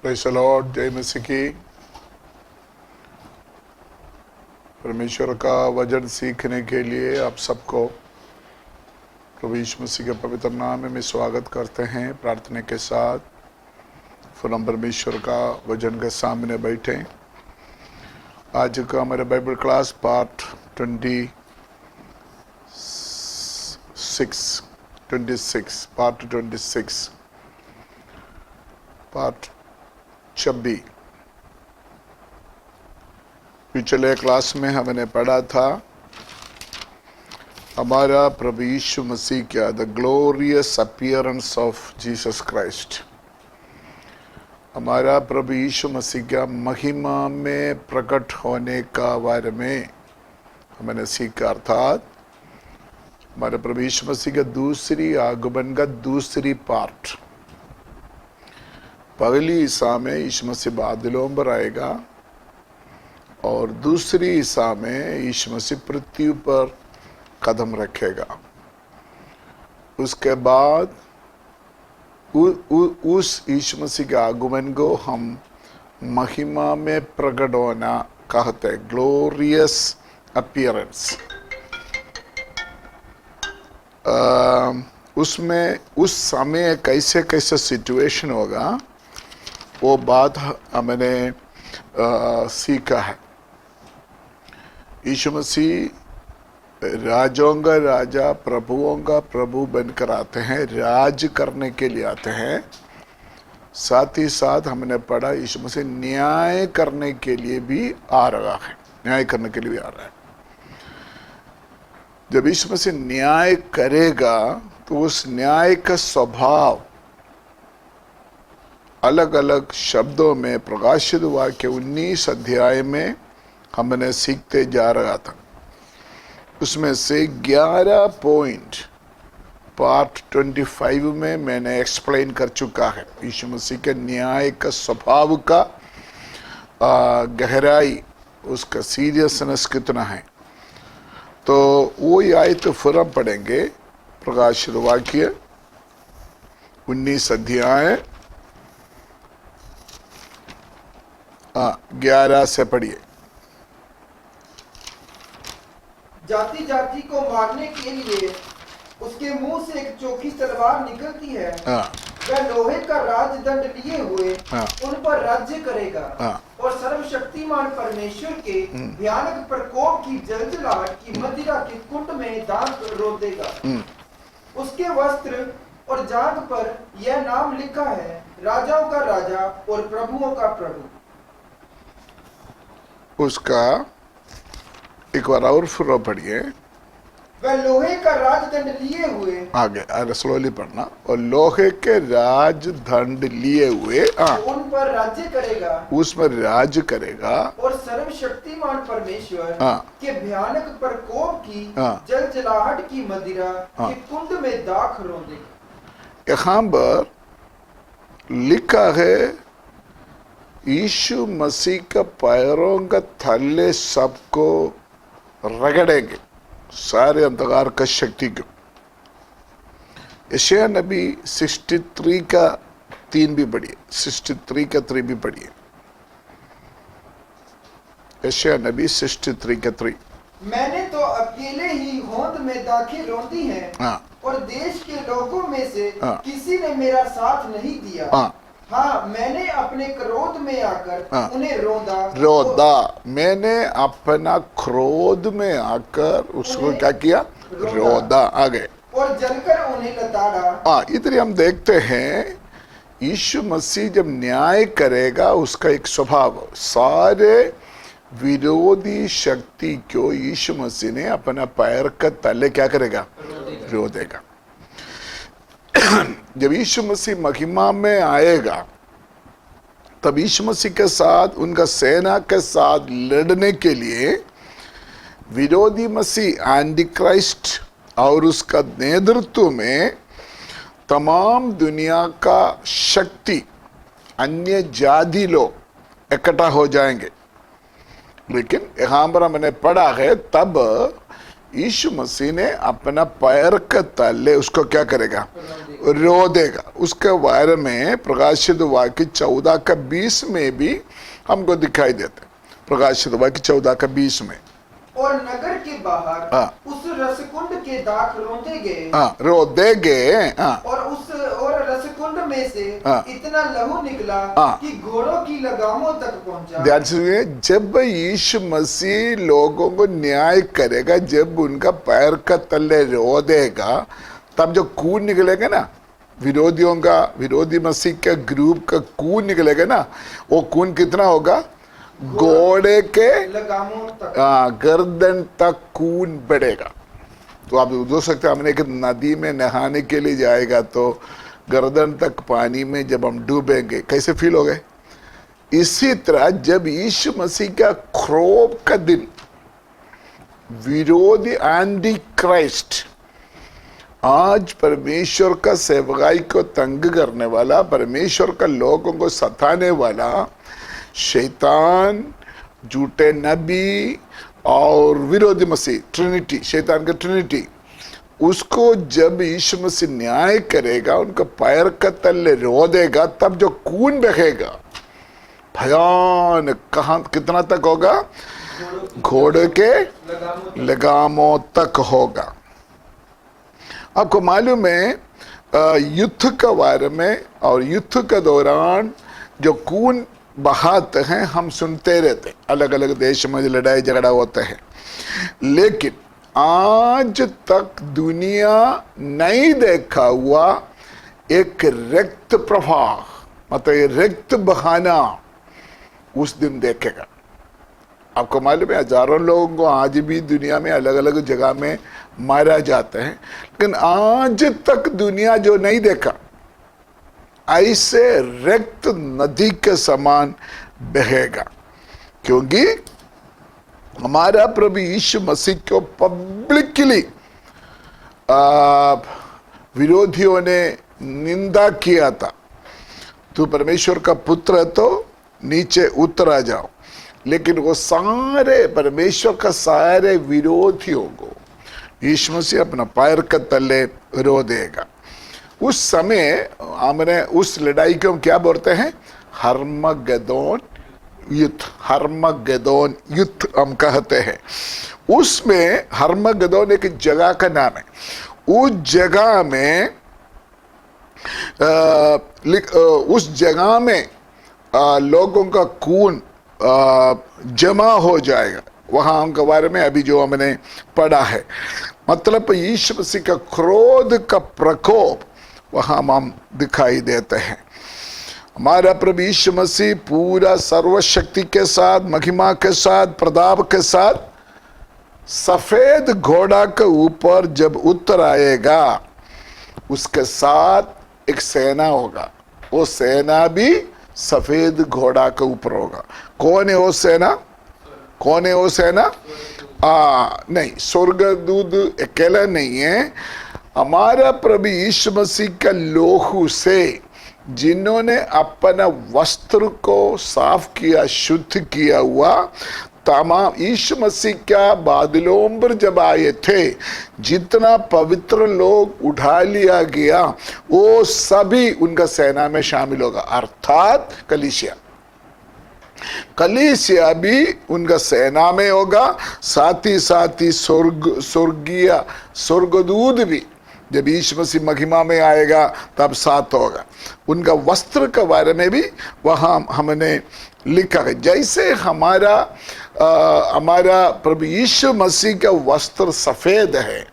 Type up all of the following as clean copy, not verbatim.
Praise the Lord. जय मसीह की। परमेश्वर का वचन सीखने के लिए आप सबको प्रभु यीशु मसीह के पवित्र नाम में स्वागत करते हैं। प्रार्थना के साथ फिर हम परमेश्वर का वचन के सामने बैठे। आज का हमारे बाइबल क्लास पार्ट 26 पार्ट 26। पिछले क्लास में हमने पढ़ा था हमारा प्रभु यीशु मसीह का the glorious appearance of Jesus Christ, हमारा प्रभु यीशु मसीह का महिमा में प्रकट होने का बारे में हमने सीखा। अर्थात हमारे प्रभु यीशु मसीह का दूसरी आगमन का दूसरी पार्ट। पहली ईसा में यीशु मसीह बादलों पर आएगा और दूसरी ईसा में यीशु मसीह पृथ्वी पर कदम रखेगा। उसके बाद उस यीशु मसीह के आगमन को हम महिमा में प्रकट होना कहते हैं, ग्लोरियस अपीयरेंस। उसमें उस समय कैसे कैसे सिचुएशन होगा वो बात हमने सीखा है। यीशु मसीह राजों का राजा प्रभुओं का प्रभु बनकर आते हैं, राज करने के लिए आते हैं। साथ ही साथ हमने पढ़ा यीशु मसीह न्याय करने के लिए भी आ रहा है, न्याय करने के लिए भी आ रहा है। जब यीशु मसीह न्याय करेगा तो उस न्याय का स्वभाव अलग अलग शब्दों में प्रकाशित वाक्य 19 अध्याय में हमने सीखते जा रहा था। उसमें से 11 पॉइंट पार्ट 25 में मैंने एक्सप्लेन कर चुका है। यीशु मसीह के न्याय का स्वभाव का गहराई, उसका सीरियसनेस कितना है। तो वो आयत फिर हम पढ़ेंगे। प्रकाशित वाक्य 19 अध्याय 11 से पढ़िए। जाति जाति को मारने के लिए उसके मुंह से एक चोखी तलवार निकलती है। वह लोहे का राजदंड लिए हुए उन पर राज्य करेगा और सर्वशक्तिमान परमेश्वर के भयानक प्रकोप की जलजलाहट की मदिरा के कुंड में दांत रो देगा। उसके वस्त्र और जांघ पर यह नाम लिखा है, राजाओं का राजा और प्रभुओं का प्रभु। उसका एक बार और फिर पढ़िए। वह लोहे का राजदंड लिए हुए, आगे स्लोली पढ़ना। और लोहे के राजदंड लिए हुए उन पर राज्य करेगा, उसमें राज करेगा और सर्वशक्तिमान परमेश्वर के भयानक प्रकोप की जलजलाहट की मदिरा के कुंड में दाख रोंदेगा। यहाँ पर लिखा है यीशु मसीह का पैरों का थल्ले सबको रगड़ेंगे, सारे अंधकार का शक्ति को। यशायाह नबी 63 का 3 भी पढ़िए, 63 का 3 भी पढ़िए। यशायाह नबी 63 का 3। मैंने तो अकेले ही होंद में दाखें रोंदी हैं और देश के लोगों में से किसी ने मेरा साथ नहीं दिया। हाँ, मैंने अपने क्रोध में आकर उन्हें रोदा। मैंने अपना क्रोध में आकर उसको क्या किया? रोदा। आगे और जलकर उन्हें लताड़ा। इधर हम देखते हैं यीशु मसीह जब न्याय करेगा उसका एक स्वभाव, सारे विरोधी शक्ति को यीशु मसीह ने अपना पैर का तले क्या करेगा? रो देगा। जब यीशु मसीह महिमा में आएगा तब यीशु मसीह के साथ उनका सेना के साथ लड़ने के लिए विरोधी मसीह एंटी क्राइस्ट और उसका नेतृत्व में तमाम दुनिया का शक्ति अन्य जाति लोग इकट्ठा हो जाएंगे। लेकिन यहाँ पर हमने पढ़ा है तब यीशु मसीह ने अपना पैर का तले उसको क्या करेगा? रो देगा। उसके बारे में प्रकाशित वाक्य 14:20 में भी हमको दिखाई देता है। प्रकाशित वाक्य 14:20 में, और नगर के बाहर हाँ। उस रसकुंड के दाख रोंदे गए, हाँ, रो देंगे। हाँ, और रसकुंड में से हाँ। इतना लहू निकला हाँ। कि घोड़ों की लगामों तक पहुंचा। ध्यान से सुनिए, जब यीशु मसीह लोगों को न्याय करेगा, जब उनका पैर का तले रो देगा, तब जो खून निकलेगा ना, विरोधियों का, विरोधी मसीह के ग्रुप का खून निकलेगा ना, वो खून कितना होगा? घोड़े के लगामों तक, गर्दन तक खून बढ़ेगा। तो आप देख सकते हैं, हमने एक नदी में नहाने के लिए जाएगा तो गर्दन तक पानी में जब हम डूबेंगे कैसे फील हो गए। इसी तरह जब यीशु मसीह का क्रोध का दिन, विरोधी एंटी क्राइस्ट, आज परमेश्वर का सेवकाई को तंग करने वाला, परमेश्वर का लोगों को सताने वाला शैतान, झूठे नबी और विरोधी मसीह, ट्रिनिटी, शैतान का ट्रिनिटी, उसको जब यीशु मसीह न्याय करेगा, उनका पैर का तले रो देगा, तब जो खून बहेगा भयानक, कहाँ कितना तक होगा? घोड़े के लगामों तक होगा। आपको मालूम है, युद्ध के बारे में और युद्ध के दौरान जो खून बहाते हैं हम सुनते रहते, अलग अलग देश में लड़ाई झगड़ा होता है, लेकिन आज तक दुनिया नहीं देखा हुआ एक रक्त प्रवाह, मतलब रक्त बहाना उस दिन देखेगा। आपको मालूम है, हजारों लोगों को आज भी दुनिया में अलग अलग जगह में मारा जाता है, लेकिन आज तक दुनिया जो नहीं देखा, ऐसे रक्त नदी के समान बहेगा, क्योंकि हमारा प्रभु यीशु मसीह को पब्लिकली विरोधियों ने निंदा किया था। तू परमेश्वर का पुत्र है तो नीचे उतर आ जाओ, लेकिन वो सारे परमेश्वर का सारे विरोधियों को यीशु मसीह अपना पैर के तले रो देगा। उस समय हमने उस लड़ाई को हम क्या बोलते हैं? हर्मगेदोन युद्ध, हर्मगेदोन युद्ध हम कहते हैं। उसमें हर्मगेदोन एक जगह का नाम है। उस जगह में उस जगह में लोगों का खून जमा हो जाएगा। वहां उनके बारे में अभी जो हमने पढ़ा है, मतलब यीशु मसीह का क्रोध का प्रकोप वहां हम दिखाई देते हैं। हमारा प्रभु यीशु मसीह पूरा सर्वशक्ति के साथ, महिमा के साथ, प्रताप के साथ सफेद घोड़ा के ऊपर जब उतर आएगा, उसके साथ एक सेना होगा। वो सेना भी सफेद घोड़ा के ऊपर होगा। कौन है वो सेना? कौन है वो सेना? नहीं, स्वर्गदूत अकेला नहीं है। हमारा प्रभु यीशु मसीह का लोहू से जिन्होंने अपना वस्त्र को साफ किया, शुद्ध किया हुआ, तमाम यीशु मसीह क्या बादलों पर जब आए थे, जितना पवित्र लोग उठा लिया गया, वो सभी उनका सेना में शामिल होगा, अर्थात कलीसिया। कलीसिया भी उनका सेना में होगा। साथ ही स्वर्गीय स्वर्गदूत भी जब यीशु मसीह महिमा में आएगा तब साथ होगा। उनका वस्त्र के बारे में भी वहाँ हमने लिखा है। जैसे हमारा प्रभु यीशु मसीह का वस्त्र सफेद है,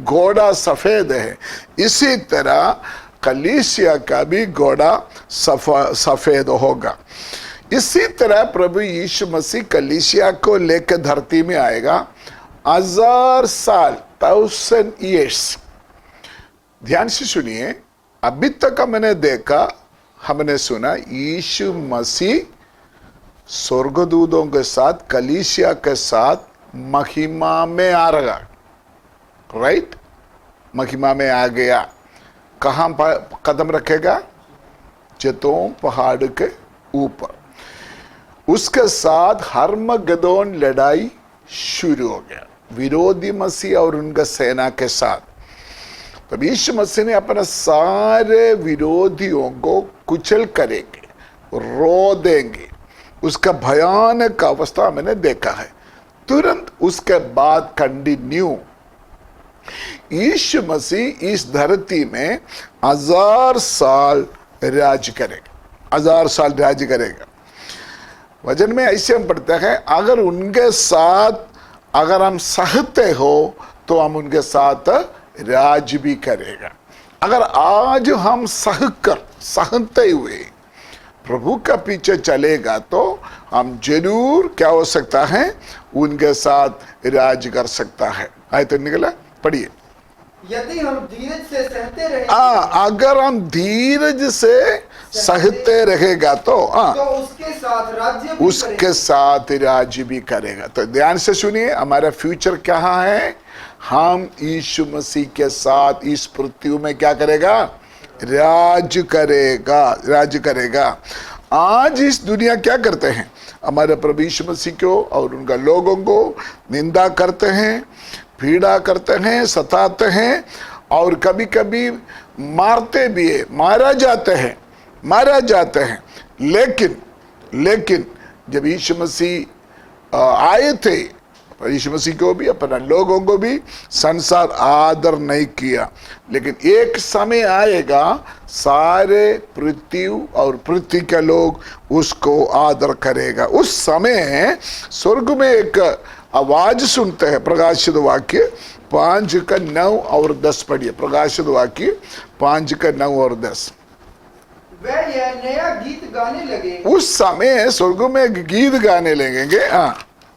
घोड़ा सफेद है, इसी तरह कलीसिया का भी घोड़ा सफेद होगा। इसी तरह प्रभु यीशु मसीह कलीसिया को लेकर धरती में आएगा 1000 साल, 1000 years। ध्यान से सुनिए, अभी तक हमने देखा, हमने सुना यीशु मसीह स्वर्गदूतों के साथ, कलीसिया के साथ महिमा में आ रहा, राइट? महिमा में आ गया। कहाँ कदम रखेगा? जैतून पहाड़ के ऊपर। उसके साथ हर्मगेदोन लड़ाई शुरू हो गया, विरोधी मसीह और उनका सेना के साथ। तब यीशु मसीह ने अपने सारे विरोधियों को कुचल करेंगे, रो देंगे। उसका भयानक अवस्था मैंने देखा है। तुरंत उसके बाद कंटिन्यू यीशु मसीह इस धरती में 1000 साल राज करेगा, 1000 साल राज करेगा। वचन में ऐसे हम पढ़ते हैं, अगर उनके साथ अगर हम सहते हो तो हम उनके साथ राज भी करेगा। अगर आज हम सहते हुए प्रभु का पीछे चलेगा तो हम जरूर क्या हो सकता है, उनके साथ राज कर सकता है। आए तो निकला, पढ़िए। यदि हम धीरज से सहते रहे, अगर हम धीरज से सहते रहेगा तो उसके साथ राज्य भी उसके साथ राज्य भी करेगा। तो ध्यान से सुनिए, हमारा फ्यूचर क्या है? हम यीशु मसीह के साथ इस पृथ्वी में क्या करेगा? राज करेगा, राज करेगा। आज इस दुनिया क्या करते हैं? हमारे प्रभु यीशु मसीह को और उनका लोगों को निंदा करते हैं, पीड़ा करते हैं, सताते हैं और कभी कभी मारते भी है, मारा जाते हैं। लेकिन जब यीशु मसीह आए थे, यीशु मसीह को भी अपना लोगों को भी संसार आदर नहीं किया। लेकिन एक समय आएगा सारे पृथ्वी और पृथ्वी के लोग उसको आदर करेगा। उस समय स्वर्ग में एक आवाज सुनते हैं। प्रकाशित वाक्य 5:9 और 10 पढ़िए। प्रकाशित वाक्य 5:9 और 10। वह यह नया गीत गाने लगे। उस समय स्वर्ग में गीत गाने लगेंगे।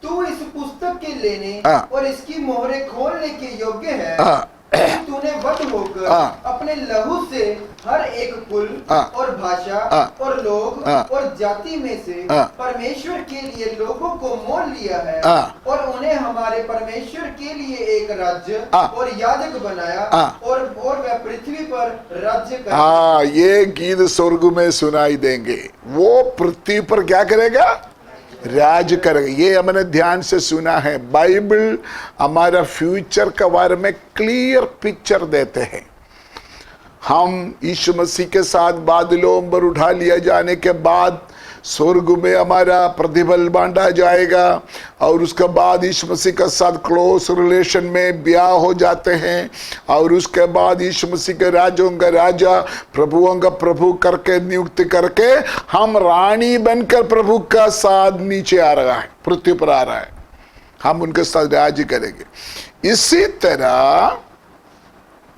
तू इस पुस्तक के लेने और इसकी मोहरें खोलने के योग्य है। तूने वध होकर अपने लहू से हर एक कुल और भाषा और लोग और जाति में से परमेश्वर के लिए लोगों को मोल लिया है और उन्हें हमारे परमेश्वर के लिए एक राज्य और याजक बनाया और वह पृथ्वी पर राज्य करेगा। ये गीत स्वर्ग में सुनाई देंगे। वो पृथ्वी पर क्या करेगा? राज करेगा। ये हमने ध्यान से सुना है। बाइबल हमारा फ्यूचर के बारे में क्लियर पिक्चर देते हैं। हम यीशु मसीह के साथ बादलों पर उठा लिया जाने के बाद स्वर्ग में हमारा प्रतिफल बांटा जाएगा और उसके बाद यीशु मसीह के साथ क्लोज रिलेशन में ब्याह हो जाते हैं और उसके बाद यीशु मसीह के राजों का राजा, प्रभुओं का प्रभु करके नियुक्त करके हम रानी बनकर प्रभु का साथ नीचे आ रहा है, पृथ्वी पर आ रहा है। हम उनके साथ राज्य करेंगे।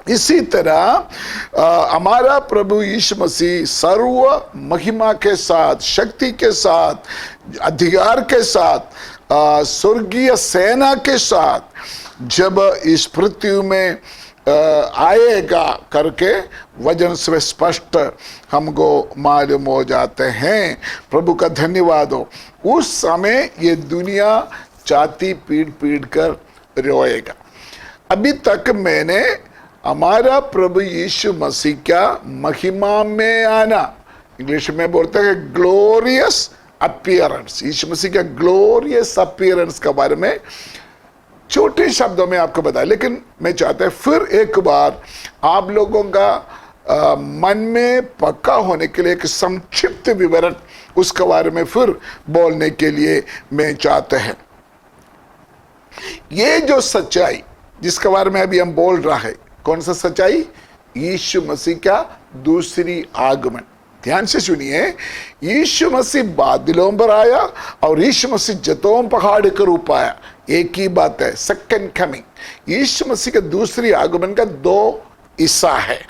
इसी तरह हमारा प्रभु यीशु मसीह सर्व महिमा के साथ, शक्ति के साथ, अधिकार के साथ, स्वर्गीय सेना के साथ जब इस पृथ्वी में आएगा करके वचन से स्पष्ट हमको मालूम हो जाते हैं। प्रभु का धन्यवाद हो। उस समय ये दुनिया छाती पीट कर रोएगा। अभी तक मैंने हमारा प्रभु यीशु मसीह का महिमा में आना, इंग्लिश में बोलते हैं ग्लोरियस अपीयरेंस, यीशु मसीह का ग्लोरियस अपीयरेंस के बारे में छोटे शब्दों में आपको बताया। लेकिन मैं चाहता हूं फिर एक बार आप लोगों का मन में पक्का होने के लिए एक संक्षिप्त विवरण उसके बारे में फिर बोलने के लिए मैं चाहता है। ये जो सच्चाई जिसके बारे में अभी हम बोल रहा है, कौन सा सच्चाई? यीशु मसीह का दूसरी आगमन। ध्यान से सुनिए, यीशु मसीह बादलों पर आया और यीशु मसीह जैतून पहाड़ के रूप आया। एक ही बात है, सेकंड कमिंग। यीशु मसीह का दूसरी आगमन का दो हिस्सा है।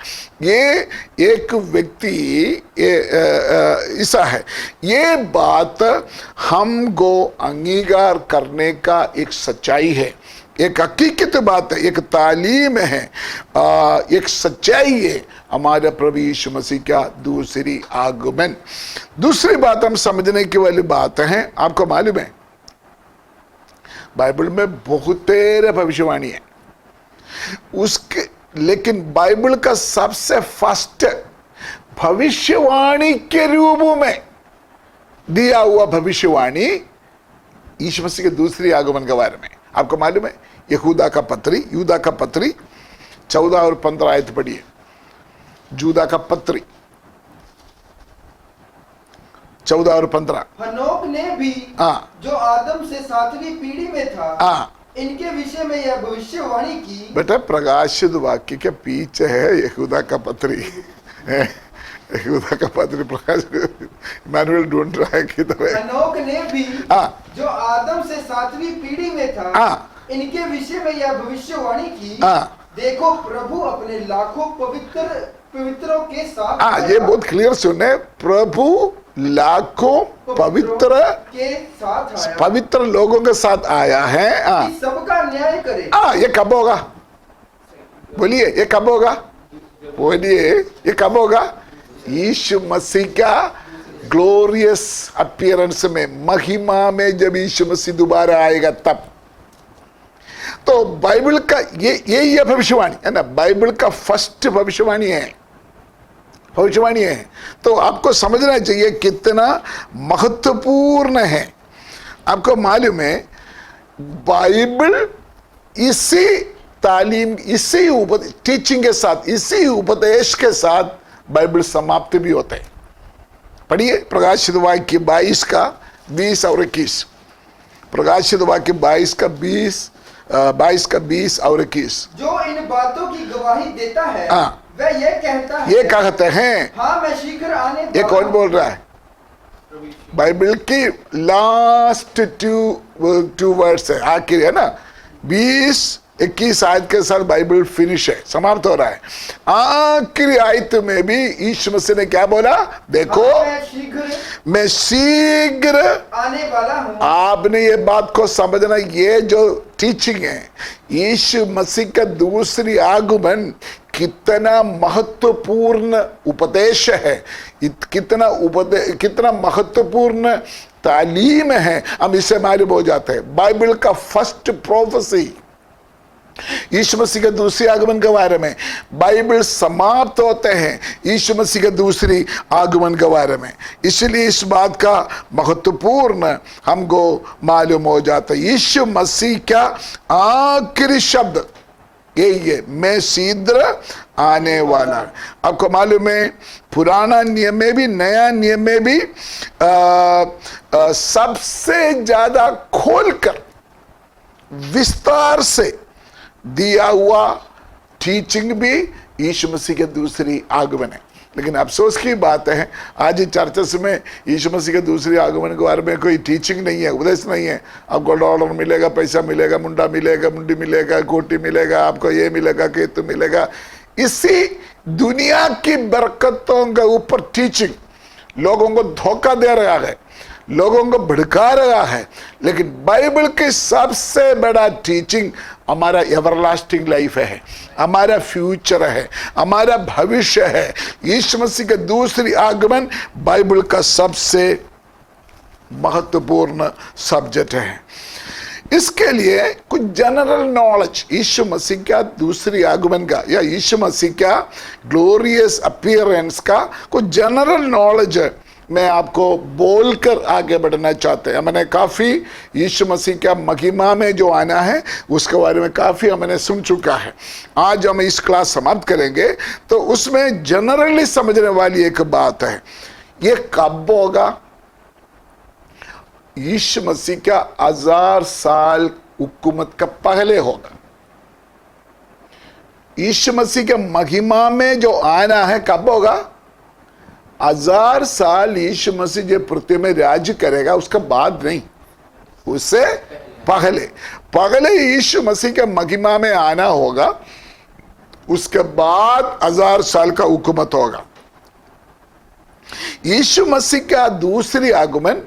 ये एक व्यक्ति हिस्सा है। ये बात हमको अंगीकार करने का एक सच्चाई है, एक हकीकत बात है, एक तालीम है, एक सच्चाई है हमारे प्रभु यीशु मसीह का दूसरी आगमन। दूसरी बात हम समझने की वाली बात है, आपको मालूम है बाइबल में बहुत तेरे भविष्यवाणी है उसके, लेकिन बाइबल का सबसे फर्स्ट भविष्यवाणी के रूप में दिया हुआ भविष्यवाणी यीशु मसीह के दूसरी आगमन के बारे में आपको मालूम है। यूदा का पत्री 14 और 15 आयत पढ़िए। जूदा का पत्री 14 और 15। हनोक ने भी जो आदम से 7वीं पीढ़ी में था, इनके विषय में यह भविष्यवाणी की। बेटा प्रकाशित वाक्य के पीछे है यहूदा का पत्री। यहूदा का पत्री प्रकाश मैनुअल ढूंढ रहा है कि हनोक ने भी जो आदम से 7वीं पीढ़ी में था, इनके विषय में यह भविष्यवाणी की। देखो प्रभु अपने लाखों पवित्रों के साथ ये बहुत क्लियर सुने, प्रभु लाखों पवित्र के साथ आया, पवित्र लोगों के साथ आया है। सबका न्याय करे। ये कब होगा? बोलिए, ये कब होगा? बोलिए, ये कब होगा? यीशु मसीह का ग्लोरियस अपीयरेंस में, महिमा में, जब यीशु मसीह दोबारा आएगा तब। तो बाइबल का ये भविष्यवाणी है ना, बाइबल का फर्स्ट भविष्यवाणी है। तो आपको समझना चाहिए कितना महत्वपूर्ण है। आपको मालूम है बाइबल इसी तालीम, इसी टीचिंग के साथ, इसी उपदेश के साथ बाइबल समाप्त भी होते हैं। पढ़िए प्रकाशित वाक्य 22 का 20 और 21। प्रकाशित वाक्य 22 का 20 और 21। जो इन बातों की गवाही देता है, वह ये कहता है, ये कहते हैं, हाँ मैं शीघ्र आने। ये कौन बोल रहा है? बाइबल की लास्ट टू वर्ड्स है, आखिर है ना। 20-21 आयत के साथ बाइबल फिनिश है, समाप्त हो रहा है। आखिरी आयत में भी यीशु मसीह ने क्या बोला? देखो मैं शीघ्र आने वाला हूं। आपने ये बात को समझना, ये जो टीचिंग है, यीशु मसीह का दूसरी आगमन कितना महत्वपूर्ण उपदेश है, कितना महत्वपूर्ण तालीम है, हम इससे मालूम हो जाते हैं। बाइबल का फर्स्ट प्रोफेसी यीशु मसीह के दूसरे आगमन के बारे में, बाइबल समाप्त होते हैं यीशु मसीह के दूसरी आगमन के बारे में। इसलिए इस बात का महत्वपूर्ण हमको मालूम हो जाता है। यीशु मसीह का आखिरी शब्द यही है, मैं शीघ्र आने वाला। आपको मालूम है पुराना नियम में भी, नया नियम में भी सबसे ज्यादा खोलकर विस्तार से दिया हुआ टीचिंग भी यीशु मसीह के दूसरी आगमन है। लेकिन अफसोस की बात है आज चर्चेस में यीशु मसीह के दूसरे आगमन के बारे में कोई टीचिंग नहीं है, उपदेश नहीं है। आपको डॉलर मिलेगा, पैसा मिलेगा, मुंडा मिलेगा, मुंडी मिलेगा, कोटी मिलेगा, आपको ये मिलेगा, केतु मिलेगा। इसी दुनिया की बरकतों के ऊपर टीचिंग लोगों को धोखा दे रहा है, लोगों को भड़का रहा है। लेकिन बाइबल की सबसे बड़ा टीचिंग हमारा एवरलास्टिंग लाइफ है, हमारा फ्यूचर है, हमारा भविष्य है। यीशु मसीह के दूसरी आगमन बाइबल का सबसे महत्वपूर्ण सब्जेक्ट है। इसके लिए कुछ जनरल नॉलेज यीशु मसीह का दूसरी आगमन का या यीशु मसीह का ग्लोरियस अपीयरेंस का कुछ जनरल नॉलेज मैं आपको बोलकर आगे बढ़ना चाहते हैं। मैंने काफ़ी यीशु मसीह का महिमा में जो आना है उसके बारे में काफ़ी हमने सुन चुका है। आज हम इस क्लास समाप्त करेंगे तो उसमें जनरली समझने वाली एक बात है, ये कब होगा? यीशु मसीह का 1000 साल हुकूमत का पहले होगा। यीशु मसीह के महिमा में जो आना है कब होगा? 1000 साल यीशु मसीह जो पृथ्वी में राज्य करेगा उसके बाद नहीं, उससे पहले यीशु मसीह के महिमा में आना होगा, उसके बाद 1000 साल का हुकूमत होगा। यीशु मसीह का दूसरी आगमन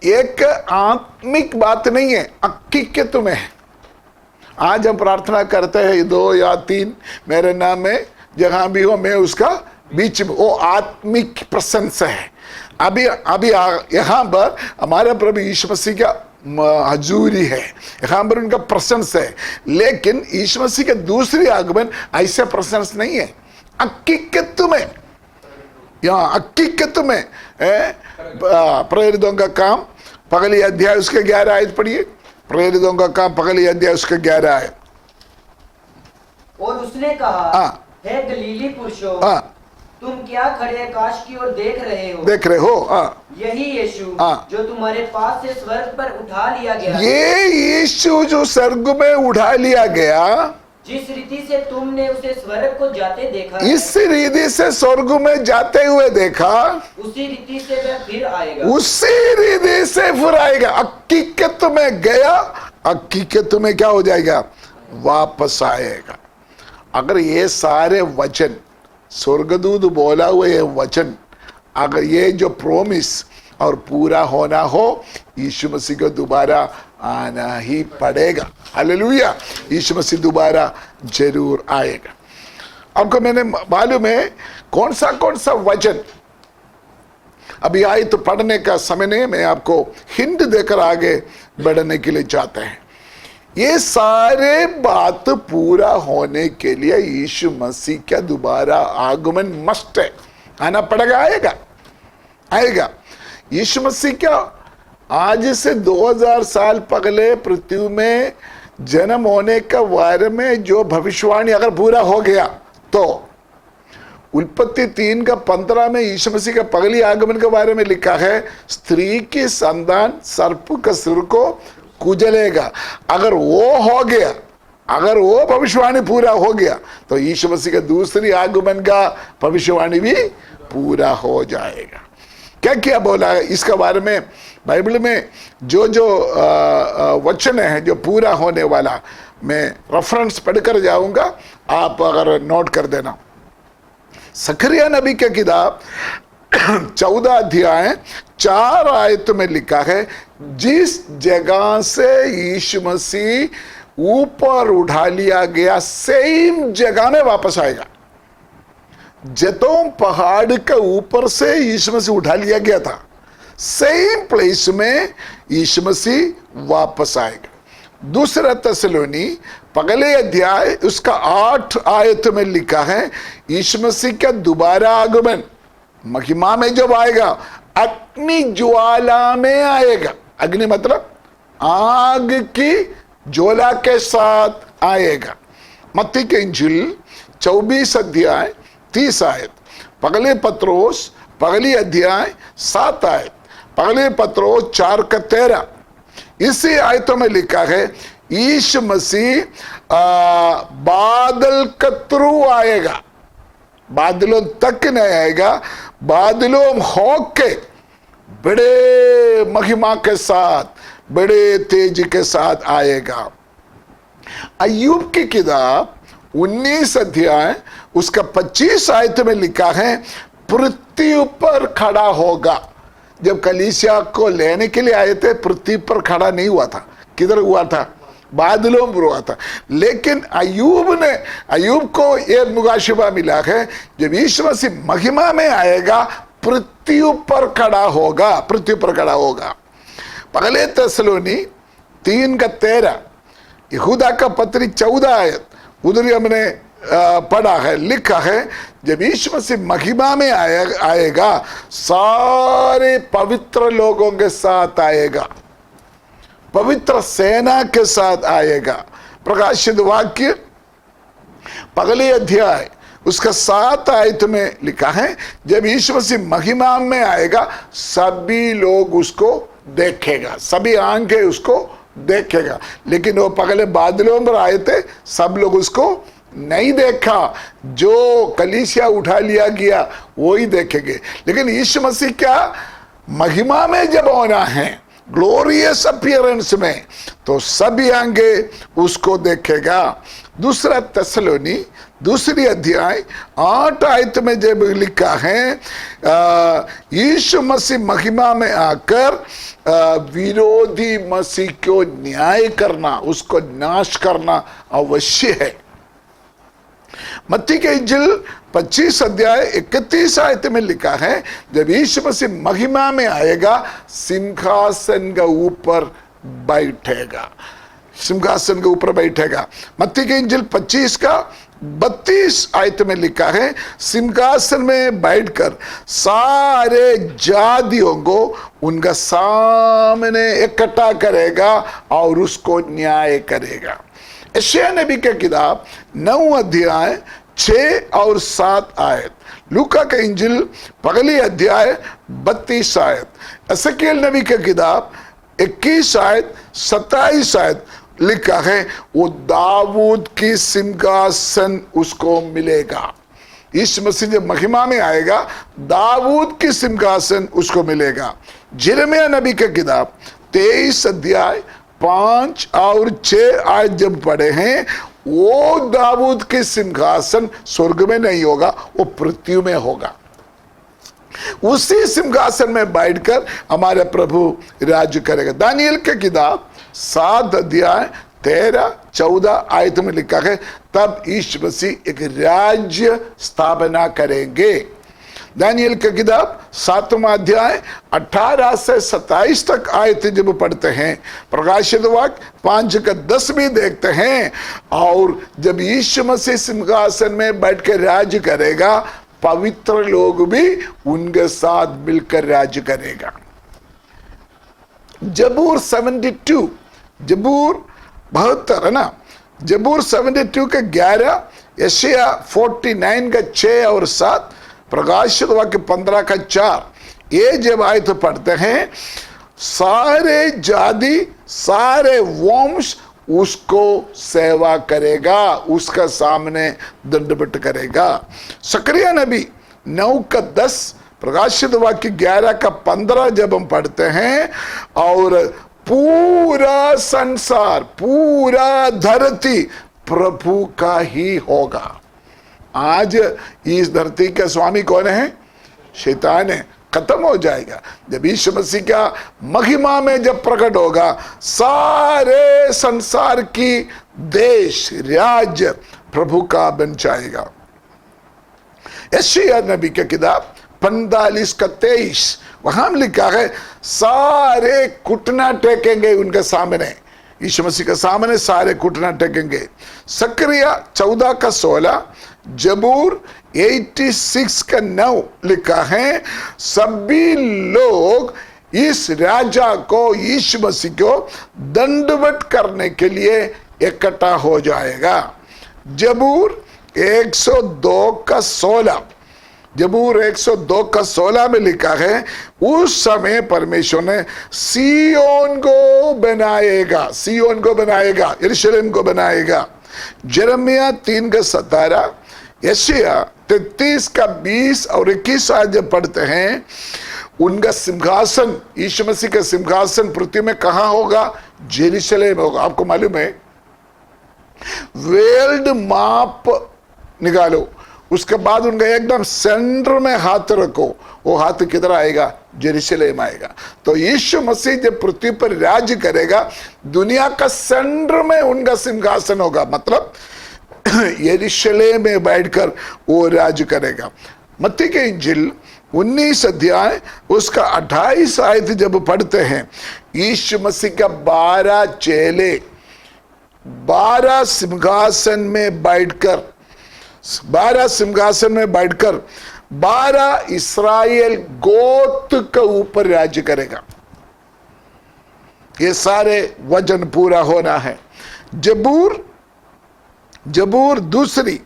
एक आत्मिक बात नहीं है, हकीकत में है। आज हम प्रार्थना करते हैं 2 या 3 मेरे नाम में जहां भी हो मैं उसका बीच में, वो आत्मिक प्रेजेंस है। अभी यहाँ पर हमारे प्रभु यीशु मसीह का हजूरी है, यहाँ पर उनका प्रेजेंस है। लेकिन यीशु मसीह के दूसरी आगमन ऐसे प्रेजेंस नहीं है, हकीकत में, यहाँ हकीकत में प्रेरितों का काम पहली अध्याय उसके 11 आयत पढ़िए। प्रेरितों का काम पहली अध्याय उसके 11 आयत। और उसने कहा, हाँ। हे गलीली पुरुषों, हाँ, तुम क्या खड़े आकाश की ओर देख रहे हो? देख रहे हो? हाँ, यही यीशु हाँ। जो तुम्हारे पास से स्वर्ग पर उठा लिया गया, ये यीशु जो स्वर्ग में उठा लिया गया, जिस रीति से तुमने उसे स्वर्ग को जाते देखा है, इस रीति से स्वर्ग में जाते हुए देखा, उसी रीति से वह फिर आएगा। उसी रीति से फिर आएगा। हकीकत में गया, हकीकत में क्या हो जाएगा? वापस आएगा। अगर ये सारे वचन, स्वर्गदूत बोला हुआ ये वचन, अगर ये जो प्रोमिस और पूरा होना हो, यीशु मसीह को दोबारा आना ही पड़ेगा। हालेलुया। यीशु मसीह दोबारा जरूर आएगा। आपको मैंने मालूम है कौन सा वचन, अभी आए तो पढ़ने का समय नहीं, मैं आपको हिंट देकर आगे बढ़ने के लिए चाहते हैं। ये सारे बात पूरा होने के लिए यीशु मसीह का दोबारा आगमन मस्ट है, आना पड़ेगा, आएगा। यीशु मसीह क्या आज से 2000 साल पहले पृथ्वी में जन्म होने का बारे में जो भविष्यवाणी अगर पूरा हो गया तो उत्पत्ति 3:15 में यीशु मसीह का पगली आगमन के बारे में लिखा है, स्त्री की संतान सर्प का सिर को कुचलेगा। अगर वो हो गया, अगर वो भविष्यवाणी पूरा हो गया तो यीशु मसीह का दूसरी आगमन का भविष्यवाणी भी पूरा हो जाएगा। क्या क्या बोला है इसके बारे में बाइबल में? जो जो वचन है जो पूरा होने वाला, मैं रेफरेंस पढ़कर जाऊंगा, आप अगर नोट कर देना। जकरिया नबी की किताब 14 अध्याय 4 आयत में लिखा है, जिस जगह से यीशु मसीह ऊपर उठा लिया गया सेम जगह में वापस आएगा। जैतून पहाड़ के ऊपर से यीशु मसीह उठा लिया गया था, सेम प्लेस में यीशु मसीह वापस आएगा। दूसरा तेसलोनी पहले अध्याय उसका 8 आयत में लिखा है, यीशु मसीह का दोबारा आगमन महिमा में जब आएगा, अग्नि ज्वाला में आएगा। अग्नि मतलब आग की ज्वाला के साथ आएगा। मत्ती के इंजील 24 अध्याय 30 आयत, पहले पत्रोस पहली अध्याय 7 आयत, पहले पत्रोस 4:13, इसी आयतों में लिखा है यीशु मसीह बादल के थ्रू आएगा। बादलों तक नहीं आएगा, बादलों होके बड़े महिमा के साथ, बड़े तेज के साथ आएगा। अय्यूब की किताब 19 अध्याय उसका 25 आयत में लिखा है, पृथ्वी पर खड़ा होगा। जब कलीसिया को लेने के लिए आए थे, पृथ्वी पर खड़ा नहीं हुआ था, किधर हुआ था? बादलों पर हुआ था। लेकिन अय्यूब को यह मुगाशिबा मिला है, जब यीशु मसीह महिमा में आएगा पृथ्वी पर खड़ा होगा, पृथ्वी पर खड़ा होगा। पहले तेसलोनी 3:13, यहूदा का पत्री 14 आयत, उधर हमने पढ़ा है, लिखा है, जब यीशु मसीह महिमा में आएगा सारे पवित्र लोगों के साथ आएगा, पवित्र सेना के साथ आएगा। प्रकाशित वाक्य पहले अध्याय उसका 7 आयत में लिखा है, जब यीशु मसीह महिमा में आएगा सभी लोग उसको देखेगा, सभी आंखें उसको देखेगा। लेकिन वो पहले बादलों पर आए थे, सब लोग उसको नहीं देखा, जो कलीसिया उठा लिया गया वो ही देखेंगे। लेकिन यीशु मसीह क्या महिमा में जब होना है, ग्लोरियस अपीयरेंस में, तो सभी आंगे उसको देखेगा। दूसरा तेसलोनी दूसरी अध्याय 8 आयत में जब लिखा है, यीशु मसीह महिमा में आकर विरोधी मसीह को न्याय करना, उसको नाश करना अवश्य है। मत्ती के इंजील 25 अध्याय 31 आयत में लिखा है, जब यीशु मसीह महिमा में आएगा सिंहासन के ऊपर बैठेगा, सिंहासन के ऊपर बैठेगा। मत्ती के इंजील 25 का 32 आयत में लिखा है, सिंहासन में बैठकर सारे जातियों को उनका सामने इकट्ठा करेगा और उसको न्याय करेगा। यशायाह नबी का किताब 9 अध्याय 6 और 7 आयत, लूका का इंजिल पहली अध्याय 32 आयत, एसेकिएल नबी का किताब 21 आयत 27 आयत लिखा है, वो दाऊद की सिंहासन उसको मिलेगा। इस मसीह जब महिमा में आएगा, दाऊद की सिंहासन उसको मिलेगा। यिर्मयाह नबी का किताब 23 अध्याय 5 और 6 आयत जब पढ़े हैं, वो दाऊद के सिंहासन स्वर्ग में नहीं होगा, वो पृथ्वी में होगा। उसी सिंहासन में बैठकर हमारे प्रभु राज्य करेगा। दानियल के किताब 7 अध्याय 13-14 आयत में लिखा है, तब यीशु मसीह एक राज्य स्थापना करेंगे। दानियल की किताब 7वां अध्याय 18 से 27 तक आयत जब पढ़ते हैं, प्रकाशित वाक्य 5 का 10 भी देखते हैं, और जब यीशु मसीह सिंहासन में बैठ के राज्य करेगा, पवित्र लोग भी उनके साथ मिलकर राज्य करेगा। जबूर 72, जबूर 72 है ना, जबूर 72 का 11, यशायाह 49 का 6 और 7, प्रकाशित वाक्य 15 का 4, ये जब आयत पढ़ते हैं, सारे जाति सारे वंश उसको सेवा करेगा, उसका सामने दंडवत करेगा। सकरिया नबी 9 का 10, प्रकाशित वाक्य 11 का 15 जब हम पढ़ते हैं, और पूरा संसार पूरा धरती प्रभु का ही होगा। आज इस धरती का स्वामी कौन है? शैतान है। खत्म हो जाएगा जब यीशु मसीह का महिमा में जब प्रकट होगा, सारे संसार की देश राज्य प्रभु का बन जाएगा। यशायाह नबी की किताब 45 का 23, वहां लिखा है, सारे घुटना टेकेंगे उनके सामने, यीशु मसीह के सामने सारे घुटना टेकेंगे। सकरिया 14 का 16, जबूर 86 का 9 लिखा है, सभी लोग इस राजा को, यीशु मसीह को दंडवत करने के लिए इकट्ठा हो जाएगा। जबूर 102 का 16, जबूर 102 का 16 में लिखा है, उस समय परमेश्वर ने सियोन को बनाएगा, सियोन को बनाएगा, यरूशलेम को बनाएगा। यिर्मयाह 3 का 17, यशायाह 33 का 20 और 21 आज जब पढ़ते हैं, उनका सिंहासन, यीशु मसीह का सिंहासन पृथ्वी में कहां होगा? यरूशलेम होगा। आपको मालूम है, वर्ल्ड मैप निकालो, उसके बाद उनका एकदम सेंटर में हाथ रखो, वो हाथ किधर आएगा? यरूशलेम आएगा। तो यीशु मसीह जब पृथ्वी पर राज्य करेगा, दुनिया का सेंटर में उनका सिंहासन होगा, मतलब यरूशलेम में बैठकर वो राज्य करेगा। मत्ती के इंजिल 19 अध्याय उसका 28 आयत जब पढ़ते हैं, यीशु मसीह का 12 चेले 12 सिंहासन में बैठकर 12 इस्राएल गोत्र के ऊपर राज्य करेगा। ये सारे वचन पूरा होना है। जबूर दूसरी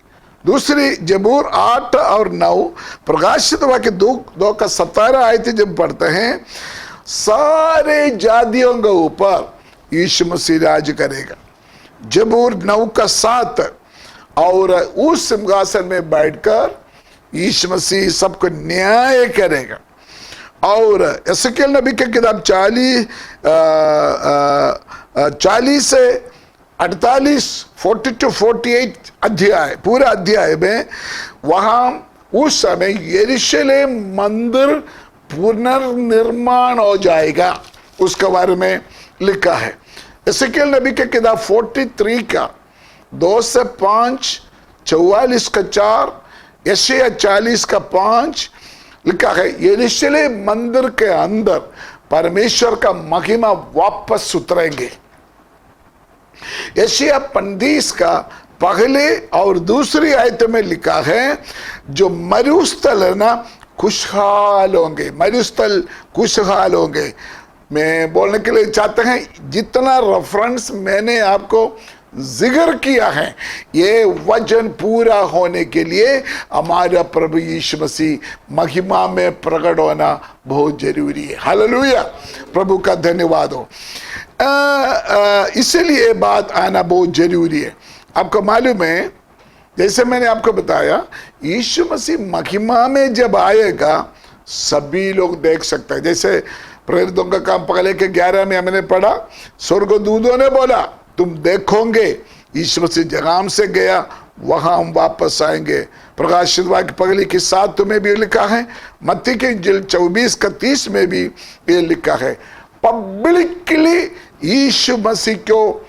जबूर 8 और 9, प्रकाशित वाक्य 2 का 17 आयत जब पढ़ते हैं, सारे जातियों के ऊपर यीशु मसीह राज करेगा। जबूर 9 का 7, और उस सिंहासन में बैठकर यीशु मसीह सबको न्याय करेगा। और एसेकिएल नबी की किताब 40 से 48 40 to 48 अध्याय, पूरा अध्याय में वहां उस समय यरूशलेम मंदिर पुनर्निर्माण हो जाएगा, उसके बारे में लिखा है। एसेकिएल नबी की किताब 43 का 2 से 5, 44 का 4, यशायाह 40 का 5 लिखा है, यरूशलेम मंदिर के अंदर परमेश्वर का महिमा वापस उतरेंगे। यशायाह 35 का पहले और दूसरी आयत में लिखा है, जो मरुस्थल है ना, खुशहाल होंगे, मरुस्थल खुशहाल होंगे। मैं बोलने के लिए चाहते हैं, जितना रेफरेंस मैंने आपको जिक्र किया है। ये वचन पूरा होने के लिए हमारा प्रभु यीशु मसीह महिमा में प्रकट होना बहुत जरूरी है। हालेलुया, प्रभु का धन्यवाद हो। इसलिए बात आना बहुत जरूरी है। आपको मालूम है, जैसे मैंने आपको बताया, यीशु मसीह महिमा में जब आएगा सभी लोग देख सकते हैं। जैसे प्रेरितों का काम पहले के 11 में हमने पढ़ा, स्वर्गदूतों ने बोला तुम देखोगे यीशु मसीह जगाम से गया, वहां हम वापस आएंगे। प्रकाशित वाक्य पगली की 7 में भी लिखा है, मत्ती के इंजील 24:30 में भी ये लिखा है। पब्लिकली यीशु मसीह को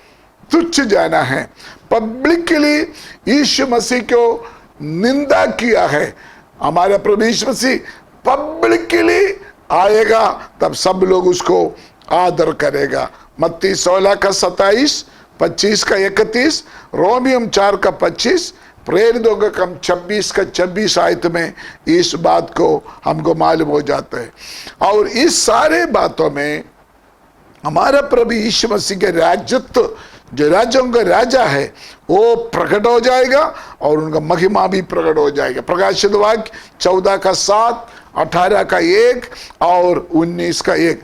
तुच्छ जाना है, पब्लिकली यीशु मसीह को निंदा किया है। हमारा प्रभु यीशु मसीह पब्लिकली आएगा, तब सब लोग उसको आदर करेगा। मत्ती 16:27, 25:31, रोमियम 4:25, प्रेरितों का काम 26:26 आयत में इस बात को हमको मालूम हो जाता है। और इस सारे बातों में हमारा प्रभु यीशु मसीह के राजत्व, जो राज्यों का राजा है, वो प्रकट हो जाएगा और उनका महिमा भी प्रकट हो जाएगा। प्रकाशित वाक्य 14:7, 18:1 और 19:1।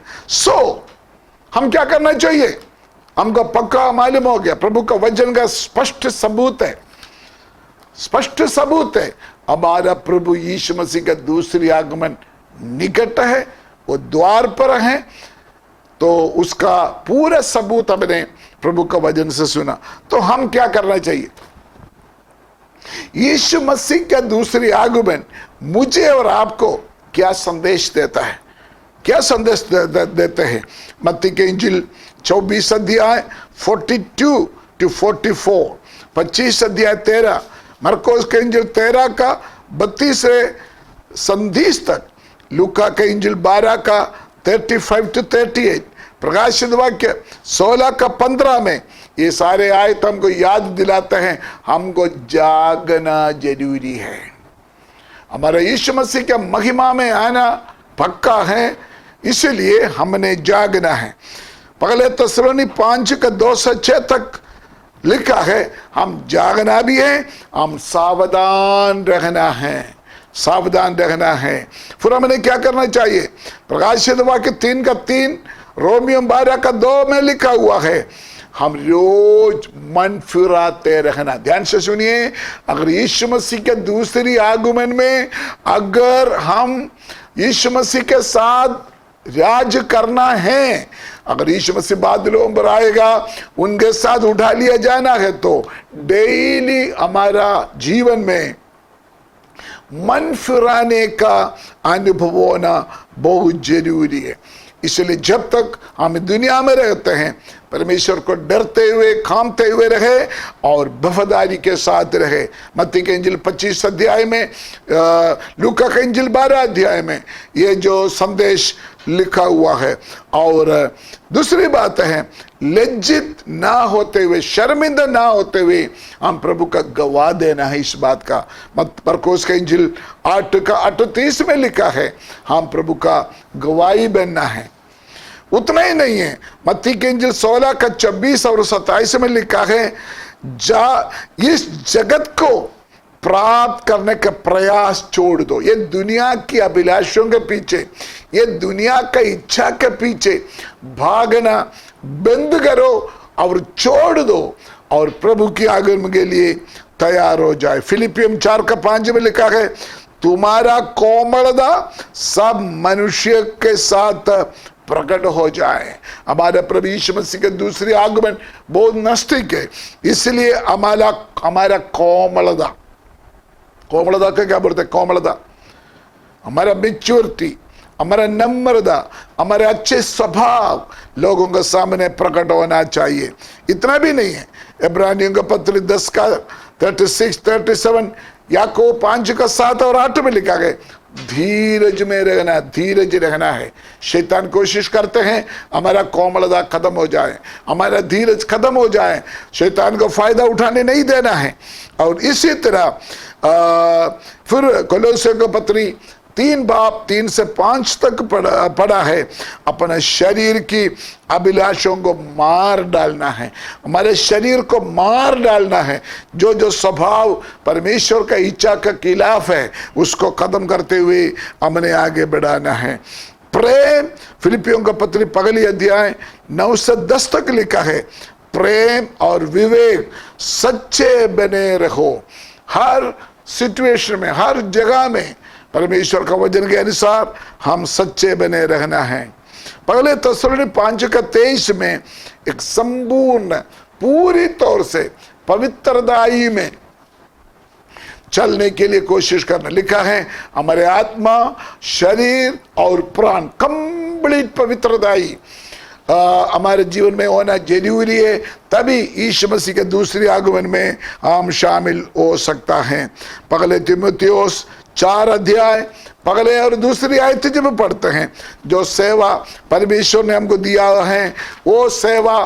हम क्या करना चाहिए? हमको पक्का मालूम हो गया, प्रभु का वचन का स्पष्ट सबूत है, स्पष्ट सबूत है। हमारा प्रभु यीशु मसीह का दूसरी आगमन निकट है, वो द्वार पर है। तो उसका पूरा सबूत हमने प्रभु का वचन से सुना। तो हम क्या करना चाहिए? यीशु मसीह का दूसरी आगमन मुझे और आपको क्या संदेश देता है? क्या संदेश देते हैं? मत्ती के इंजील 24 42 to 44, 25 मरकोस के इंजील 13:32 से 37 तक, लूका के इंजील 12:35 to 38, प्रकाशित वाक्य 16:15 में ये सारे आयत हमको याद दिलाते हैं हमको जागना जरूरी है। हमारा यीशु मसीह के महिमा में आना पक्का है, इसलिए हमने जागना है। पहले तस्सलोनी 5:2-6 तक लिखा है, हम जागना भी है, हम सावधान रहना है, सावधान रहना है। फिर हमने क्या करना चाहिए? प्रकाशित वाक्य 3:3, रोमियो 12:2 में लिखा हुआ है, हम रोज मन फिराते रहना। ध्यान से सुनिए, अगर यीशु मसीह के दूसरी आगमन में अगर हम यीशु मसीह के साथ राज करना है, अगर यीशु मसीह बादलों पर आएगा, उनके साथ उठा लिया जाना है, तो डेली हमारा जीवन में मन फिराने का अनुभव होना बहुत जरूरी है। इसलिए जब तक हम दुनिया में रहते हैं, परमेश्वर को डरते हुए कामते हुए रहे और वफादारी के साथ रहे। मत्ती के इंजिल 25 अध्याय में, लूका के इंजिल 12 अध्याय में ये जो संदेश लिखा हुआ है। और दूसरी बात है, लज्जित ना होते हुए, शर्मिंदा ना होते हुए हम प्रभु का गवाह देना है इस बात का। मरकोस का इंजिल 8:38 में लिखा है, हम प्रभु का गवाही बनना है। उतना ही नहीं है, मत्ती के इंजिल 16:26 और 27 में लिखा है, इस जगत को प्राप्त करने का प्रयास छोड़ दो। ये दुनिया की अभिलाषों के पीछे, ये दुनिया का इच्छा के पीछे भागना बंद करो और छोड़ दो और प्रभु की आगमन के लिए तैयार हो जाए। फिलिपियम 4:5 में लिखा है, तुम्हारा कोमलता सब मनुष्य के साथ प्रकट हो जाए। हमारे प्रभु यीशु मसीह के दूसरी आगमन बहुत नजदीक है, इसलिए हमारा कोमलता, कोमलता का क्या बोलते हैं? कोमलता, हमारा मैच्योरिटी, हमारा नम्रता, हमारे अच्छे स्वभाव लोगों के सामने प्रकट होना चाहिए। इतना भी नहीं है, इब्रानियों का पत्र 10:36-37, याकूब 5:7 और 8 में लिखा गया, धीरज में रहना, धीरज रहना है। शैतान कोशिश करते हैं हमारा कोमलता खत्म हो जाए, हमारा धीरज खत्म हो जाए, शैतान को फायदा उठाने नहीं देना है। और इसी तरह फिर कोलोसियों को पत्री 3 बाब 3 से 5 तक पढ़ा है। अपने शरीर की अभिलाषों को मार डालना है, हमारे शरीर को मार डालना है। जो जो स्वभाव परमेश्वर का इच्छा का खिलाफ है उसको खत्म करते हुए हमने आगे बढ़ाना है। प्रेम, फिलिपियों का पत्री पहली अध्याय 9 से 10 तक लिखा है, प्रेम और विवेक सच्चे बने रहो। हर सिचुएशन में, हर जगह में परमेश्वर का वचन के अनुसार हम सच्चे बने रहना है। पहले तस्सलोनी 5:23 में एक संपूर्ण पूरी तौर से पवित्रताई में चलने के लिए कोशिश करना लिखा है। हमारे आत्मा, शरीर और प्राण कंप्लीट पवित्रताई हमारे जीवन में होना जरूरी है, तभी यीशु मसीह के दूसरे आगमन में हम शामिल हो सकता है। पहले तीमुथियुस 4 अध्याय पहले और दूसरी आयत जब पढ़ते हैं, जो सेवा परमेश्वर ने हमको दिया है वो सेवा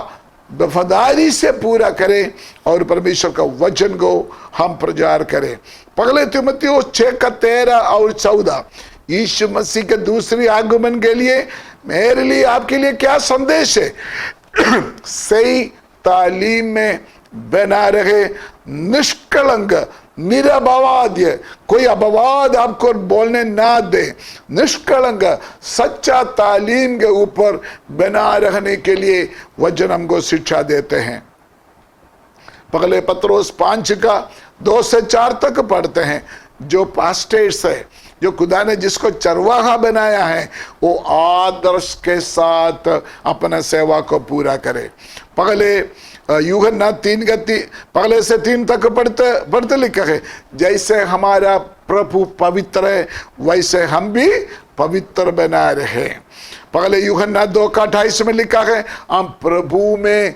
वफादारी से पूरा करें और परमेश्वर का वचन को हम प्रचार करें। पहले तीमुथियुस 6:13 और 14 यीशु मसीह के दूसरी आगमन के लिए मेरे लिए आपके लिए क्या संदेश है? सही तालीम में बना रहे, निष्कलंक, निरपवाद, कोई अपवाद आपको बोलने ना दे, निष्कलंक सच्चा तालीम के ऊपर बना रहने के लिए वचन हमको शिक्षा देते हैं। पहले पत्रोस 5:2 से 4 तक पढ़ते हैं, जो पास्टर्स है, जो खुदा ने जिसको चरवाहा बनाया है, वो आदर्श के साथ अपना सेवा को पूरा करे। पहले यूहन्ना 3 पहले से 3 तक पढ़ते लिखा है, जैसे हमारा प्रभु पवित्र है वैसे हम भी पवित्र बना रहे। पहले यूहन्ना 2:28 में लिखा है, हम प्रभु में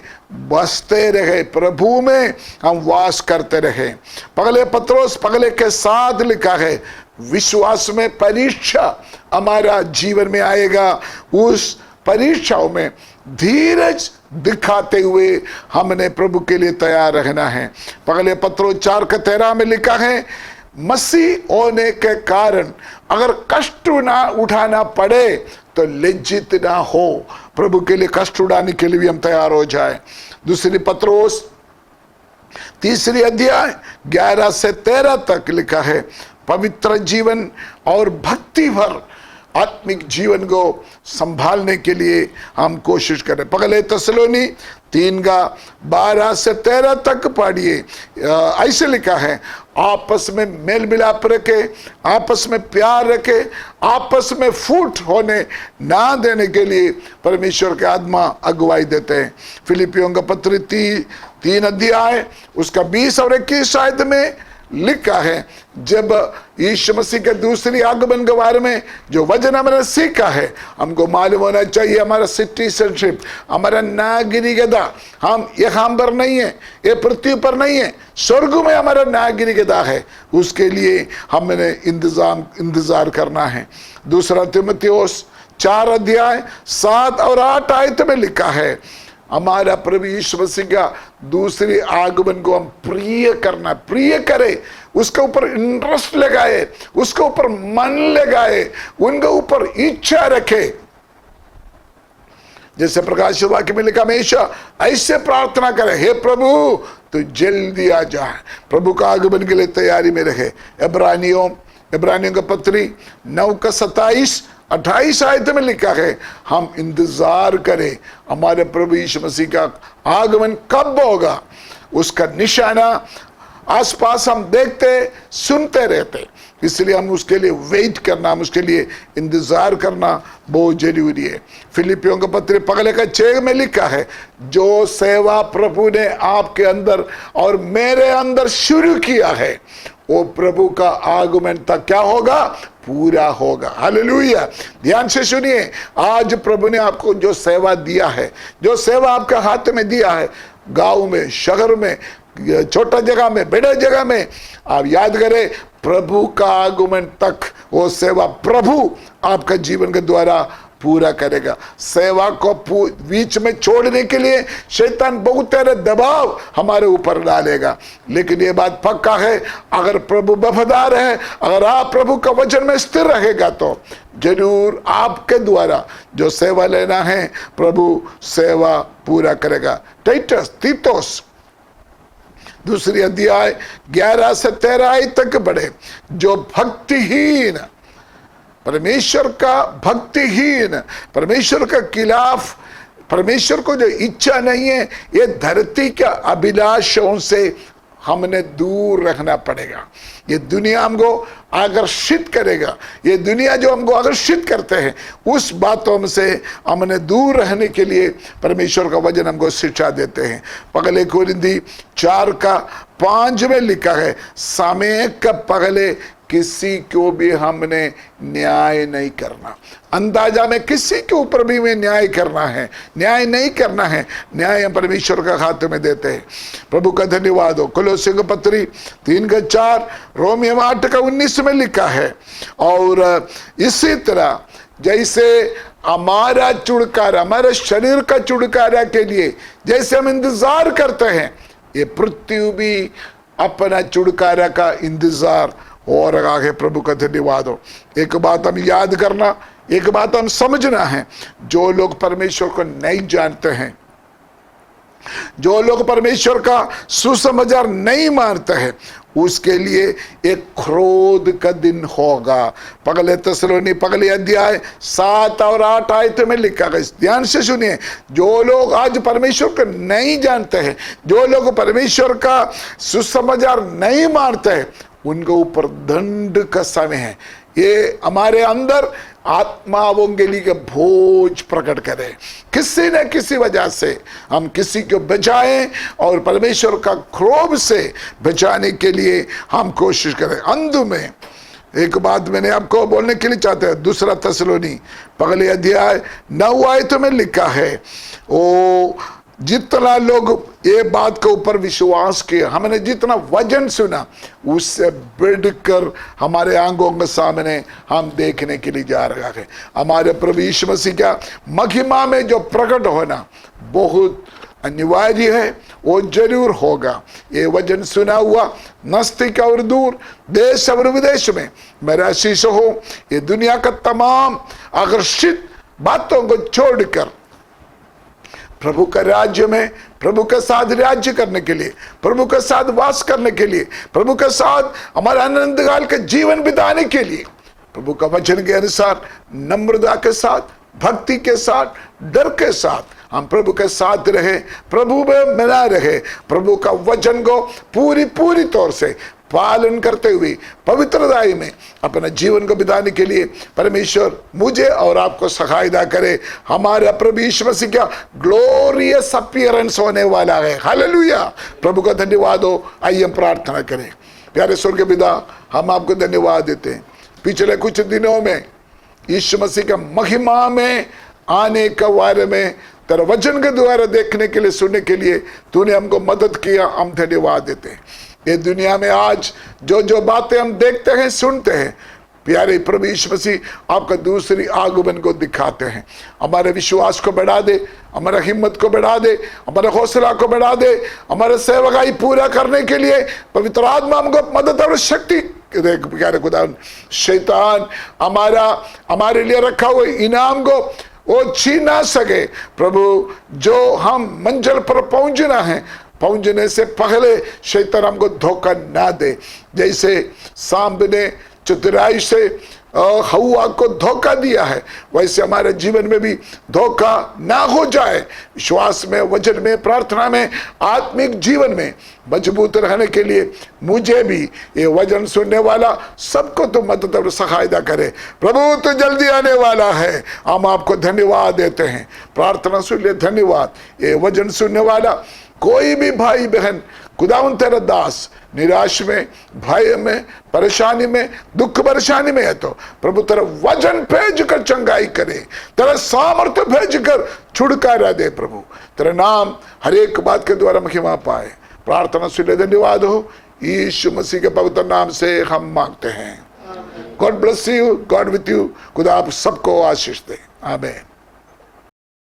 बसते रहे, प्रभु में हम वास करते रहे। पहले पत्रोस पहले के साथ लिखा है, विश्वास में परीक्षा हमारा जीवन में आएगा, उस परीक्षाओं में धीरज दिखाते हुए हमने प्रभु के लिए तैयार रहना है। पहले पत्रोस 4:13 में लिखा है, मसीह होने के कारण अगर कष्ट ना उठाना पड़े तो लज्जित ना हो, प्रभु के लिए कष्ट उठाने के लिए भी हम तैयार हो जाए। दूसरी पत्रोस 3 अध्याय 11 से 13 तक लिखा है, पवित्र जीवन और भक्ति भर आत्मिक जीवन को संभालने के लिए हम कोशिश करें। पहले तस्सलोनी 3:12 से 13 तक पढ़िए, ऐसे लिखा है, आपस में मेल मिलाप रखे, आपस में प्यार रखे, आपस में फूट होने ना देने के लिए परमेश्वर के आत्मा अगुवाई देते हैं। फिलिपियों का पत्र 3 अध्याय उसका 20 और 21 आयत में लिखा है, जब यीशु मसीह के दूसरी आगमन के बारे में जो वचन हमने सीखा है, हमको मालूम होना चाहिए हमारा सिटीजनशिप, हमारा नागरिकता, हम यहाँ पर नहीं है, ये पृथ्वी पर नहीं है, स्वर्ग में हमारा नागरिकता है, उसके लिए हमने इंतजार करना है। दूसरा तीमुथियुस 4 अध्याय 7 और 8 आयत में लिखा है, हमारा प्रभु यीशु मसीह का दूसरे आगमन को हम प्रिय करना, प्रिय करे, उसके ऊपर इंटरेस्ट लगाए, उसके ऊपर मन लगाए, उनके ऊपर इच्छा रखे। जैसे प्रकाश वाक्य में लिखा, हमेशा ऐसे प्रार्थना करे, हे प्रभु तो जल्दी आ जाए, प्रभु का आगमन के लिए तैयारी में रहे। इब्रानियों का पत्री 9:27-28 आयत में लिखा है, हम इंतजार करें हमारे प्रभु यीशु मसीह का आगमन कब होगा, उसका निशाना आसपास हम देखते सुनते रहते, इसलिए हम उसके लिए वेट करना, हम उसके लिए इंतजार करना बहुत जरूरी है। फिलिपियों का पत्र पहले का 6 में लिखा है, जो सेवा प्रभु ने आपके अंदर और मेरे अंदर शुरू किया है वो प्रभु का आगमन तक क्या होगा, पूरा होगा। हालेलुया। ध्यान से सुनिए, आज प्रभु ने आपको जो सेवा दिया है, जो सेवा आपके हाथ में दिया है, गांव में, शहर में, छोटा जगह में, बड़े जगह में, आप याद करें प्रभु का आगमन तक वो सेवा प्रभु आपका जीवन के द्वारा पूरा करेगा। सेवा को बीच में छोड़ने के लिए शैतान बहुत सारे दबाव हमारे ऊपर डालेगा, लेकिन ये बात पक्का है, अगर प्रभु वफादार है, अगर आप प्रभु का वचन में स्थिर रहेगा तो जरूर आपके द्वारा जो सेवा लेना है प्रभु सेवा पूरा करेगा। तीतुस दूसरी अध्याय 11 से 13 तक पढ़े। जो भक्तिहीन, परमेश्वर का भक्तिहीन, परमेश्वर का खिलाफ, परमेश्वर को जो इच्छा नहीं है, ये धरती के अभिलाषों से हमने दूर रखना पड़ेगा। ये दुनिया हमको आकर्षित करेगा, ये दुनिया जो हमको आकर्षित करते हैं उस बातों से हमने दूर रहने के लिए परमेश्वर का वचन हमको शिक्षा देते हैं। पहले कोरिन्थी 4:5 में लिखा है, समय का पहले किसी को भी हमने न्याय नहीं करना। अंदाजा में किसी के ऊपर भी में न्याय करना है, न्याय नहीं करना है, न्याय हम परमेश्वर का हाथ में देते हैं। प्रभु का धन्यवाद हो। कोलोसी की पत्री 3:4, रोमियो 8:19 में लिखा है। और इसी तरह जैसे हमारा छुटकारा, हमारे शरीर का छुटकारा के लिए जैसे हम इंतजार करते हैं, ये पृथ्वी भी अपना छुटकारा का इंतजार और आगे। प्रभु का धन्यवाद हो। एक बात हम याद करना, एक बात हम समझना है, जो लोग परमेश्वर को नहीं जानते हैं, जो लोग परमेश्वर का सुसमाचार नहीं मानते हैं, उसके लिए एक क्रोध का दिन होगा। पहले थिस्सलुनी पहले अध्याय 7 और 8 आयत में लिखा गया, ध्यान से सुनिए। जो लोग आज परमेश्वर को नहीं जानते हैं, जो लोग परमेश्वर का सुसमाचार नहीं मानते हैं, उनके ऊपर दंड का समय है। ये हमारे अंदर आत्माओं के लिए बोझ प्रकट करें। किसी न किसी वजह से हम किसी को बचाएं और परमेश्वर का क्रोध से बचाने के लिए हम कोशिश करें। अंत में एक बात मैंने आपको बोलने के लिए चाहते हैं। दूसरा थिस्सलुनी पहले अध्याय 9 आयत में लिखा है, ओ जितना लोग ये बात के ऊपर विश्वास किया, हमने जितना वचन सुना, उससे बढ़कर हमारे आंखों के सामने हम देखने के लिए जा रहा है। हमारे प्रभु यीशु मसीह का महिमा में जो प्रकट होना बहुत अनिवार्य है, वो जरूर होगा। ये वचन सुना हुआ नस्तिक और दूर, देश और विदेश में मेरा आशीष हो। ये दुनिया का तमाम आकर्षित बातों को छोड़कर प्रभु का राज्य में प्रभु के साथ राज्य करने के लिए, प्रभु के साथ वास करने के लिए, प्रभु के साथ हमारा अनंत काल का जीवन बिताने के लिए प्रभु का वचन के अनुसार नम्रता के साथ, भक्ति के साथ, डर के साथ हम प्रभु के साथ रहे, प्रभु में मिला रहे, प्रभु का वचन को पूरी तौर से पालन करते हुए पवित्रताई में अपना जीवन को बिताने के लिए परमेश्वर मुझे और आपको सहायता करे। हमारा प्रभु यीशु मसीह का ग्लोरियस अपीयरेंस होने वाला है। हालेलुया, प्रभु का धन्यवाद हो। आइए हम प्रार्थना करें। प्यारे स्वर्गीय पिता, हम आपको धन्यवाद देते हैं। पिछले कुछ दिनों में यीशु मसीह का महिमा में आने के बारे में तेरा वचन के द्वारा देखने के लिए, सुनने के लिए तूने हमको मदद किया, हम धन्यवाद देते हैं। ये दुनिया में आज जो जो बातें हम देखते हैं, सुनते हैं, प्यारे प्रभु यीशु मसीह आपका दूसरी आगमन को दिखाते हैं। हमारे विश्वास को बढ़ा दे, हमारा हिम्मत को बढ़ा दे, हमारे हौसला को बढ़ा दे, हमारे सेवकाई पूरा करने के लिए पवित्र आत्मा हमको मदद और शक्ति दे। प्यारे खुदा, शैतान हमारे लिए रखा हुआ इनाम को वो छीन ना सके। प्रभु, जो हम मंजिल पर पहुंचना है, पहुंचने से पहले शैतान हमको धोखा ना दे। जैसे सांप ने चतुराई से हव्वा को धोखा दिया है, वैसे हमारे जीवन में भी धोखा ना हो जाए। विश्वास में, वचन में, प्रार्थना में, आत्मिक जीवन में मजबूत रहने के लिए मुझे भी ये वचन सुनने वाला सबको तो मदद और सहायता करे। प्रभु तो जल्दी आने वाला है, हम आपको धन्यवाद देते हैं। प्रार्थना सुन ले, धन्यवाद। ये वचन सुनने वाला कोई भी भाई बहन, खुदावन तेरा दास निराश में, भय में, परेशानी में, दुख परेशानी में है तो प्रभु तेरा वचन भेज कर चंगाई करे, तेरा सामर्थ्य भेज कर छुटकारा दे। प्रभु तेरा नाम हर एक बात के द्वारा महिमा पाए। प्रार्थना सुन ले, धन्यवाद हो। यीशु मसीह के पवित्र नाम से हम मांगते हैं। God bless you, God with you. खुदा आप सबको आशीष दे। आमीन।